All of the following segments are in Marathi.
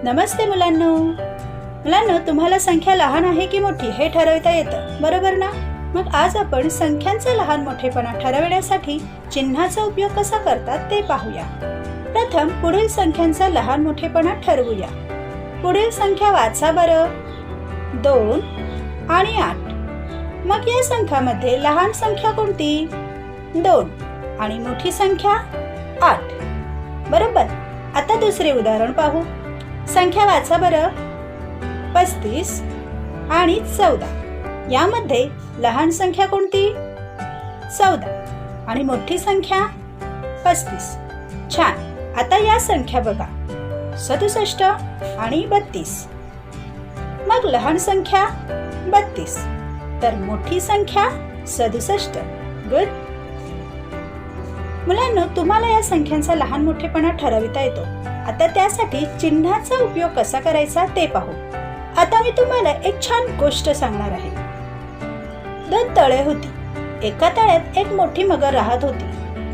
नमस्ते मुलांनो, तुम्हाला संख्या लहान आहे की मोठी हे ठरवता येतं, बरोबर ना? मग आज आपण संख्यांचा लहान मोठेपणा ठरवण्यासाठी चिन्हाचा उपयोग कसा करतात ते पाहूया. प्रथम पुढील संख्यांचा लहान मोठेपणा ठरवूया. पुढील संख्या वाचा बरं. 2 आणि 8. मग या संख्यामध्ये लहान संख्या कोणती? 2 आणि मोठी संख्या 8. बरोबर. आता दुसरे उदाहरण पाहू. संख्या वाचा बरं. 35 आणि 14. यामध्ये लहान संख्या कोणती? 14 आणि मोठी संख्या 35. छान. आता या संख्या बघा. 67 आणि 32. मग लहान संख्या 32 तर मोठी संख्या 67. गुड. मुलांनो, तुम्हाला या संख्यांचा लहान मोठेपणा ठरविता येतो. आता त्यासाठी चिन्हाचा उपयोग कसा करायचा ते पाहू. आता मी तुम्हाला एक छान गोष्ट सांगणार आहे. 2 तळे होती. एका तळ्यात एक मोठी मगर राहत होती.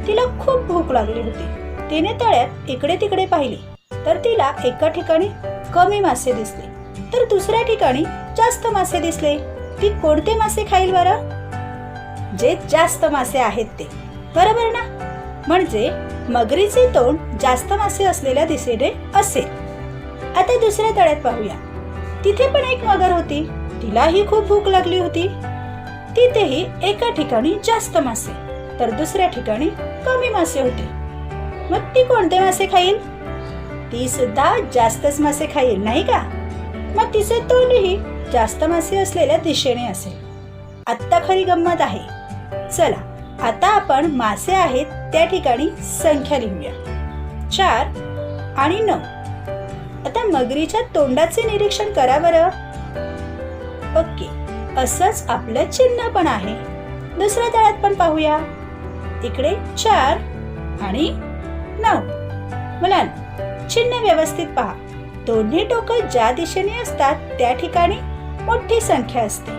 तिला खूप भूक लागली होती. तिने तळ्यात इकडे तिकडे पाहिले तर तिला एका ठिकाणी कमी मासे दिसले तर दुसऱ्या ठिकाणी जास्त मासे दिसले. ती कोणते मासे खाईल बरं? जे जास्त मासे आहेत ते, बरोबर ना? म्हणजे मगरीचे तोंड जास्त मासे असलेल्या दिशेने असेल. आता दुसऱ्या तळ्यात पाहूया. तिथे पण एक मगर होती. तिलाही खूप भूक लागली होती. तिथेही एका ठिकाणी जास्त मासे तर दुसऱ्या ठिकाणी कमी मासे होते. मग ती कोणते मासे खाईल? ती सुद्धा जास्तच मासे खाईल, नाही का? मग तिचे तोंडही जास्त मासे असलेल्या दिशेने असेल. आत्ता खरी गंमत आहे. चला, आता आपण मासे आहेत त्या ठिकाणी संख्या लिहूया. 4 आणि 9. आता मगरीच्या तोंडाचे निरीक्षण करा बरं. ओके, असंच आपलं चिन्ह पण आहे. दुसऱ्या तळ्यात पण पाहूया. इकडे 4 आणि 9. मुलांनो, चिन्ह व्यवस्थित पहा. दोन्ही टोकं ज्या दिशेने असतात त्या ठिकाणी मोठी संख्या असते.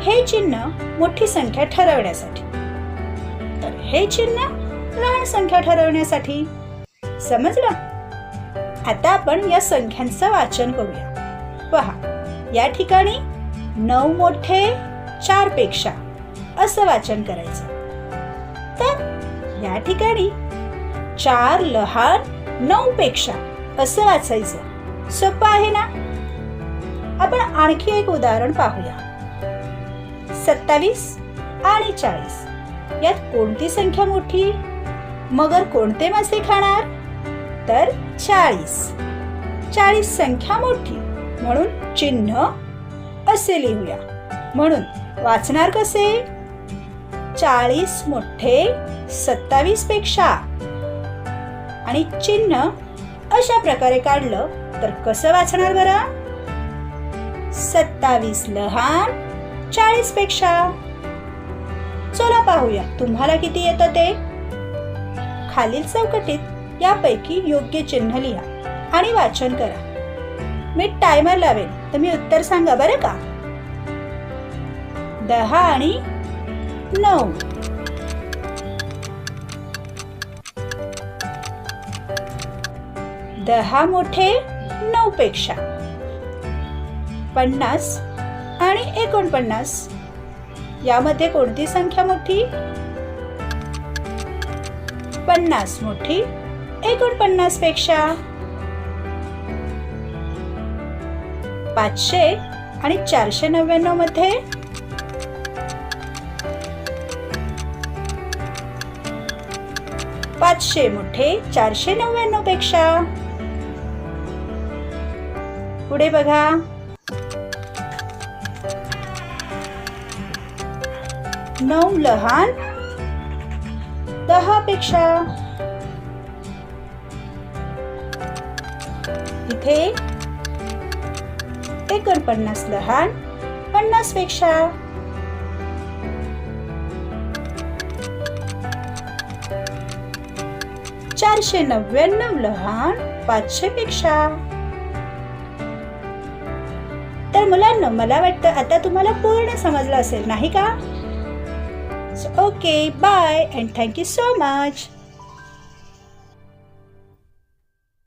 हे चिन्ह मोठी संख्या ठरवण्यासाठी, तर हे चिन्ह लहान संख्या ठरवण्यासाठी. समजलं? आता आपण या संख्यांचं वाचन करूया. पहा, या ठिकाणी 9 मोठे 4 पेक्षा असं वाचन करायचं. तर या ठिकाणी 4 लहान 9 पेक्षा असं वाचायचं. सोपं आहे ना? आपण आणखी एक उदाहरण पाहूया. 27 आणि 40. यात कोणती संख्या मोठी? मगर कोणते मासे खाणार? तर 40. 40 संख्या मोठी म्हणून चिन्ह असे लिहूया. म्हणून वाचणार कसे? 40 मोठे 27 पेक्षा. आणि चिन्ह अशा प्रकारे काढलं तर कसं वाचणार बरं? 27 लहान 40 पेक्षा. चला पाहूया तुम्हाला किती येतं ते. खालील चौकटीत यापैकी योग्य चिन्ह लिहा आणि वाचन करा. मी टायमर लावेल, तुम्ही उत्तर सांगा बरं का. 10 आणि 9. दहा मोठे 9 पेक्षा. 50 आणि 49. यामध्ये कोणती संख्या मोठी? 50 मोठी 49 पेक्षा. 500 आणि 499 मध्ये 500 मोठे 499 पेक्षा. पुढे बघा. 9 लहान 10 पेक्षा. इथे 49 लहान 50 पेक्षा. 499 लहान 500 पेक्षा. तर मुलांनो, मला वाटतं आता तुम्हाला पूर्ण समजलं असेल, नाही का? Okay, bye and thank you so much.